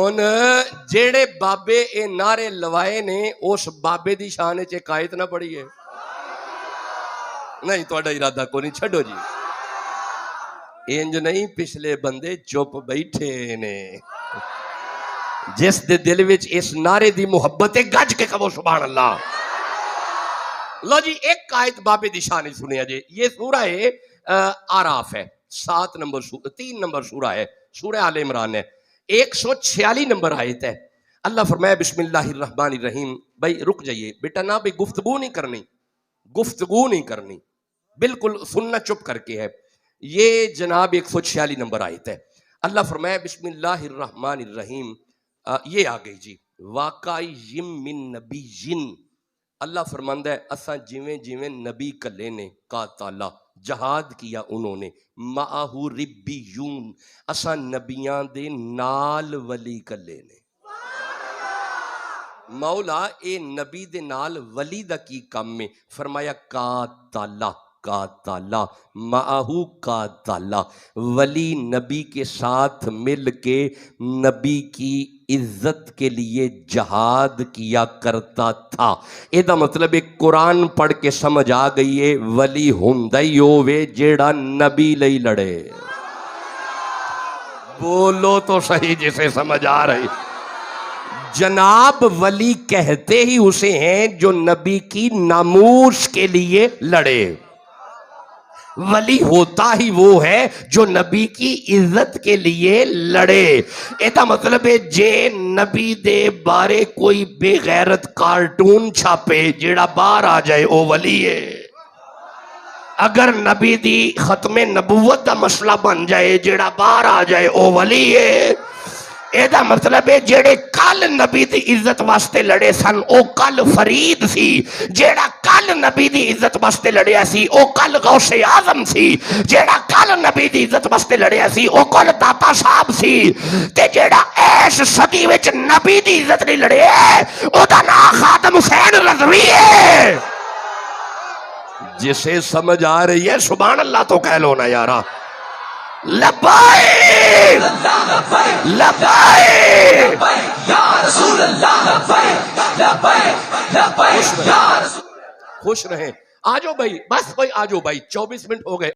ہن جیڑے بابے اے نعرے لوائے نے اس بابے دی شان وچ ایک آیت نہ پڑھی ہے؟ نہیں تہاڈا ارادہ کوئی نہیں، چھڈو جی. انج نہیں، پچھلے بندے چپ بیٹھے نے، جس دے دل وچ اس نعرے دی محبت ہے گج کے کہو سبحان اللہ. لو جی ایک آیت بابے دی شان سنیا جی. یہ سورہ آراف ہے، 3 نمبر سورہ ہے، سورہ آل عمران ہے، 146 نمبر آیت ہے. اللہ فرمایا بسم اللہ الرحمن الرحیم. بھائی رک جائیے بیٹا، نہ بھائی گفتگو نہیں کرنی، بالکل سننا چپ کر کے ہے. یہ جناب 146 نمبر آیت ہے. اللہ فرمایا بسم اللہ الرحمن الرحیم. یہ آ گئی جی. واقعی من نبی جن، اللہ فرماندا ہے اساں جویں جویں نبی کلے نے کا تعالی جہاد کیا انہوں نے، معہو ربیون، اساں نبیاں دے نال ولی کلے نے. مولا اے نبی دے نال ولی دا کی کام میں؟ فرمایا کا تعالی معہو کا تعالی، ولی نبی کے ساتھ مل کے نبی کی عزت کے لیے جہاد کیا کرتا تھا. یہ مطلب ایک قرآن پڑھ کے سمجھ آ گئی ہے ولی ہوندا ہی ہووے جیڑا نبی لئی لڑے. بولو تو صحیح جسے سمجھ آ رہی. جناب ولی کہتے ہی اسے ہیں جو نبی کی ناموس کے لیے لڑے. ولی ہوتا ہی وہ ہے جو نبی کی عزت کے لیے لڑے. ایتا مطلب ہے جے نبی دے بارے کوئی بے غیرت کارٹون چھاپے جیڑا باہر آ جائے او ولی ہے. اگر نبی دی ختم نبوت دا مسئلہ بن جائے جیڑا باہر آ جائے او ولی ہے. ایدہ مطلب ہے جیڑے کل نبی دی عزت واسطے لڑے سن او کل فرید سی، جیڑا کل نبی دی عزت واسطے لڑیا سی او کل غوث اعظم سی، جیڑا کل نبی دی عزت واسطے لڑیا سی او کل داتا صاحب سی، تے جیڑا ایس صدی وچ نبی دی عزت نہیں لڑے او دا نام خادم حسین رضوی ہے. جسے سمجھ آ رہی ہے سبحان اللہ تو کہہ لو نا یارا. لبائک لبائک یا رسول اللہ، لبائک خوش رہیں. آجو بھائی، بس بھائی آجو بھائی، 24 منٹ ہو گئے.